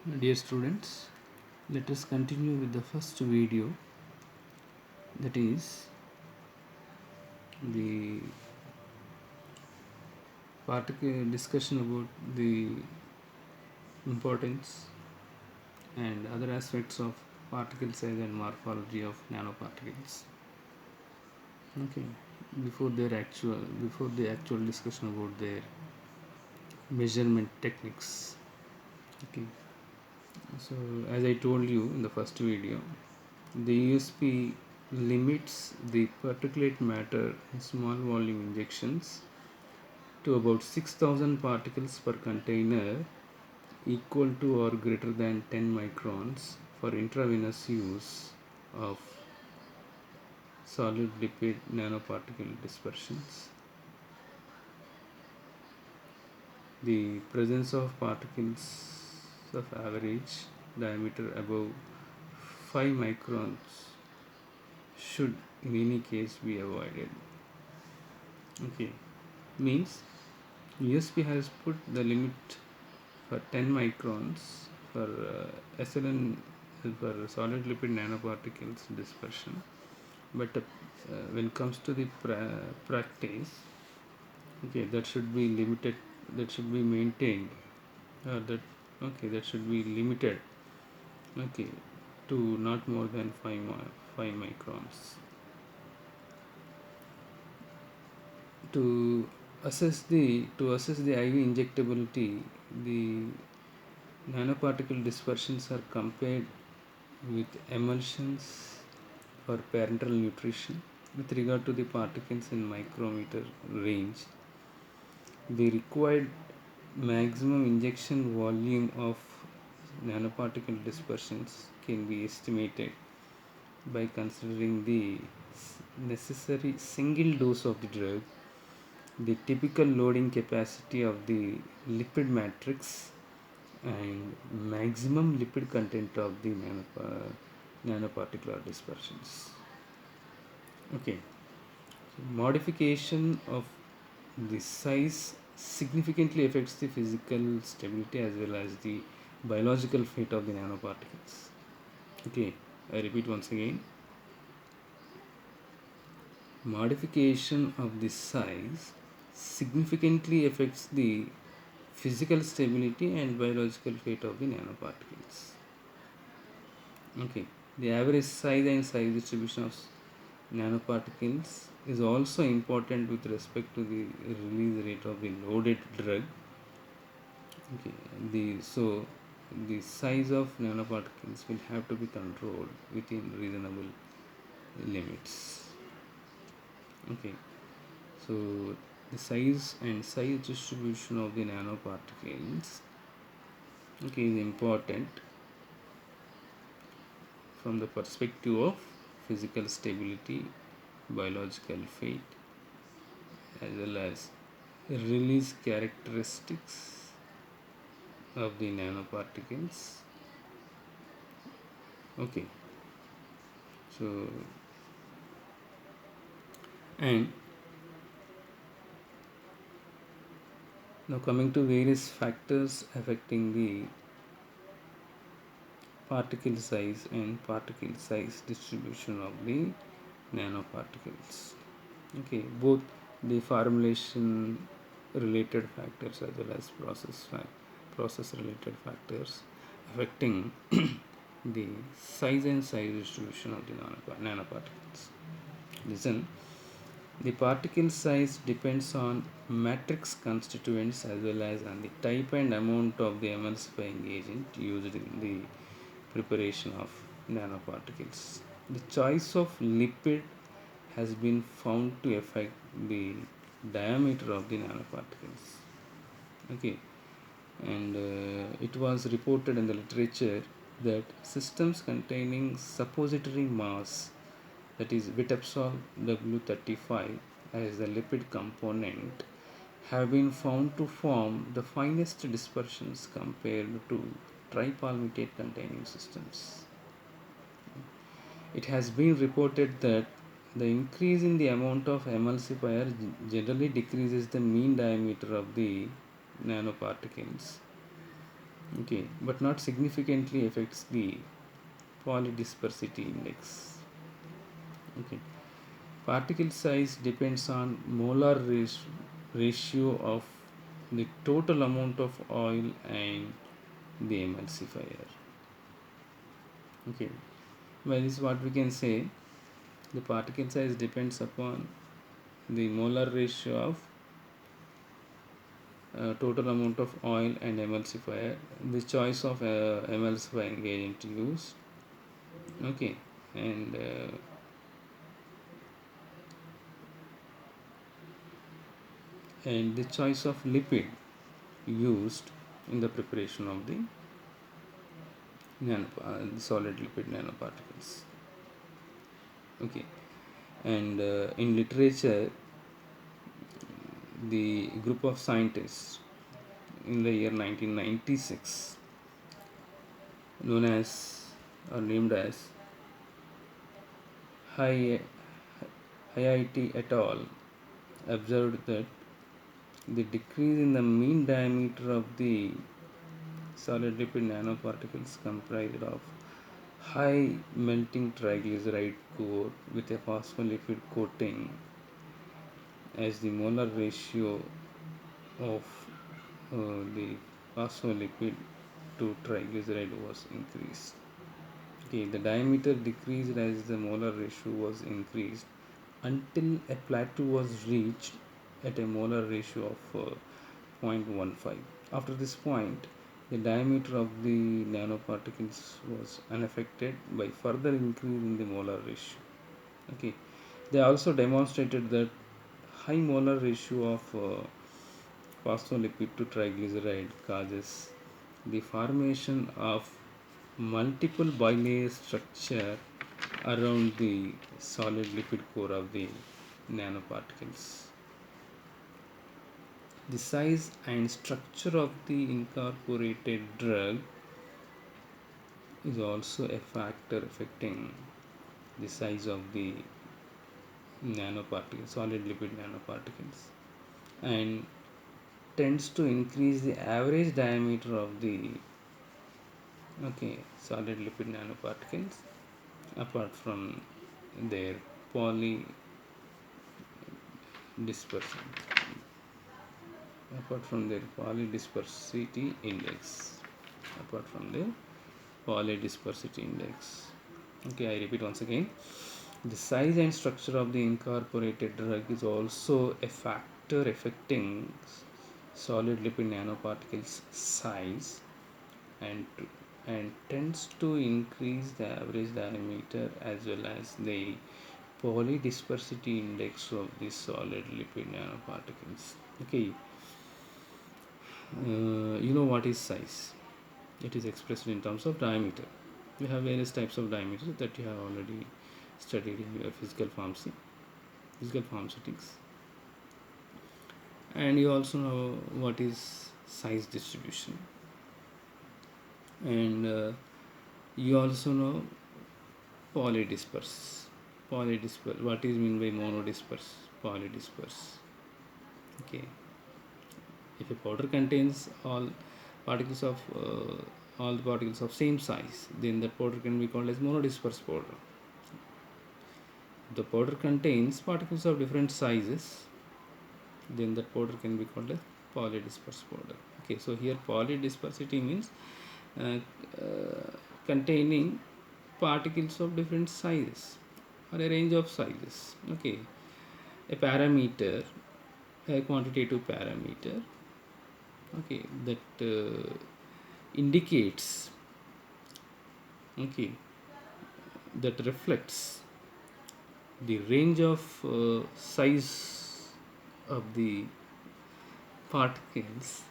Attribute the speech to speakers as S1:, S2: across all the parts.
S1: Dear students, let us continue with the first video, that is the particle discussion about the importance and other aspects of particle size and morphology of nanoparticles. Okay, before the actual discussion about their measurement techniques. Okay, so as I told you in the first video, the USP limits the particulate matter in small volume injections to about 6,000 particles per container, equal to or greater than 10 microns for intravenous use of solid lipid nanoparticle dispersions. The presence of particles of average diameter above 5 microns should in any case be avoided. Okay, means USP has put the limit for 10 microns for SLN, for solid lipid nanoparticles dispersion, but when it comes to the practice, okay, that should be limited, that should be maintained, that okay, that should be limited, okay, to not more than 5 microns. To assess the IV injectability, the nanoparticle dispersions are compared with emulsions for parenteral nutrition with regard to the particles in micrometer range. The required maximum injection volume of nanoparticle dispersions can be estimated by considering the necessary single dose of the drug, the typical loading capacity of the lipid matrix, and maximum lipid content of the nanoparticular dispersions. Okay, so modification of the size significantly affects the physical stability as well as the biological fate of the nanoparticles. Okay, I repeat once again. Modification of the size significantly affects the physical stability and biological fate of the nanoparticles. Okay, the average size and size distribution of nanoparticles is also important with respect to the release rate of the loaded drug. Okay, the size of nanoparticles will have to be controlled within reasonable limits. Okay, so the size and size distribution of the nanoparticles, okay, is important from the perspective of physical stability, biological fate, as well as release characteristics of the nanoparticles. Okay, so and now coming to various factors affecting the particle size and particle size distribution of the nanoparticles. Okay, both the formulation related factors as well as process related factors affecting the size and size distribution of the nanoparticles. Listen, the particle size depends on matrix constituents as well as on the type and amount of the emulsifying agent used in the preparation of nanoparticles. The choice of lipid has been found to affect the diameter of the nanoparticles. Okay, and it was reported in the literature that systems containing suppository mass, that is Vitapsol W35 as the lipid component, have been found to form the finest dispersions compared to tripalmitate containing systems. It has been reported that the increase in the amount of emulsifier generally decreases the mean diameter of the nanoparticles. Okay, but not significantly affects the polydispersity index. Okay, particle size depends on ratio of the total amount of oil and the emulsifier. Okay, well, this is what we can say. The particle size depends upon the molar ratio of total amount of oil and emulsifier, the choice of emulsifying agent used. Okay, and the choice of lipid used in the preparation of the the solid lipid nanoparticles. Okay, and in literature, the group of scientists in the year 1996, known as or named as Hi- IIT et al., observed that the decrease in the mean diameter of the solid lipid nanoparticles comprised of high melting triglyceride core with a phospholipid coating as the molar ratio of the phospholipid to triglyceride was increased. Okay, the diameter decreased as the molar ratio was increased until a plateau was reached at a molar ratio of 0.15. After this point, the diameter of the nanoparticles was unaffected by further increase in the molar ratio. Okay, they also demonstrated that high molar ratio of phospholipid to triglyceride causes the formation of multiple bilayer structure around the solid lipid core of the nanoparticles. The size and structure of the incorporated drug is also a factor affecting the size of the nanoparticles, solid lipid nanoparticles, and tends to increase the average diameter of the solid lipid nanoparticles apart from their polydispersion polydispersity index apart from their polydispersity index. Okay, I repeat once again. The size and structure of the incorporated drug is also a factor affecting solid lipid nanoparticles size and and tends to increase the average diameter as well as the polydispersity index of the solid lipid nanoparticles. Okay, you know what is size? It is expressed in terms of diameter. We have various types of diameters that you have already studied in your physical pharmaceutics, and you also know what is size distribution, and you also know polydisperse. Polydisperse. What is mean by monodisperse? Polydisperse. Okay. If a powder contains particles of all the particles of same size, then that powder can be called as monodisperse powder. The powder contains particles of different sizes, then that powder can be called as polydisperse powder. Okay, so here polydispersity means uh, uh, containing particles of different sizes or a range of sizes. Okay, a parameter, a quantitative parameter, okay, that indicates, okay, that reflects the range of size of the particles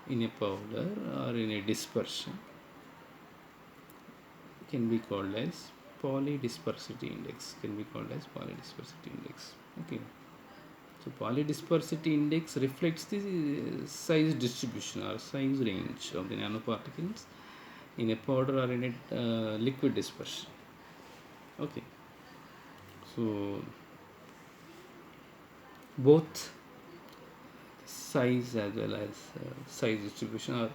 S1: in a powder or in a dispersion can be called as polydispersity index, okay. So polydispersity index reflects the size distribution or size range of the nanoparticles in a powder or in a liquid dispersion. Okay, so both size as well as size distribution are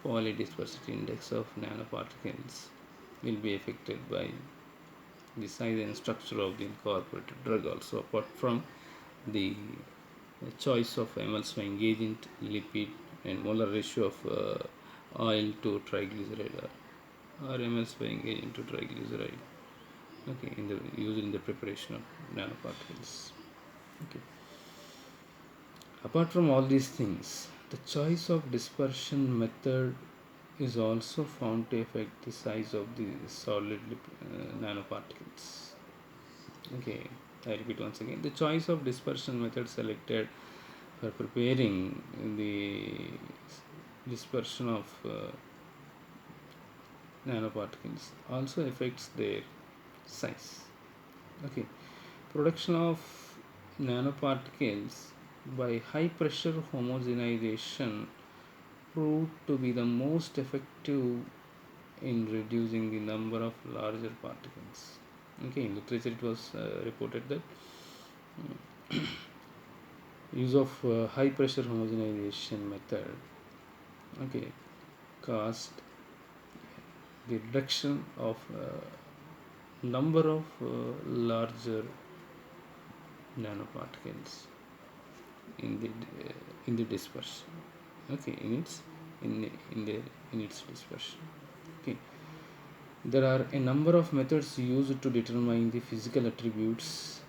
S1: polydispersity index of nanoparticles will be affected by the size and structure of the incorporated drug also, apart from the choice of emulsifying agent, lipid, and molar ratio of oil to triglyceride, or emulsifying agent to triglyceride, okay, in the used in the preparation of nanoparticles. Okay. Apart from all these things, the choice of dispersion method is also found to affect the size of the solid nanoparticles. Okay, I repeat once again. The choice of dispersion method selected for preparing the dispersion of nanoparticles also affects their size. Okay, production of nanoparticles by high pressure homogenization proved to be the most effective in reducing the number of larger particles. Okay, in literature it was reported that use of high pressure homogenization method, okay, caused the reduction of number of larger nanoparticles in the dispersion, okay, in the in its dispersion. Okay, there are a number of methods used to determine the physical attributes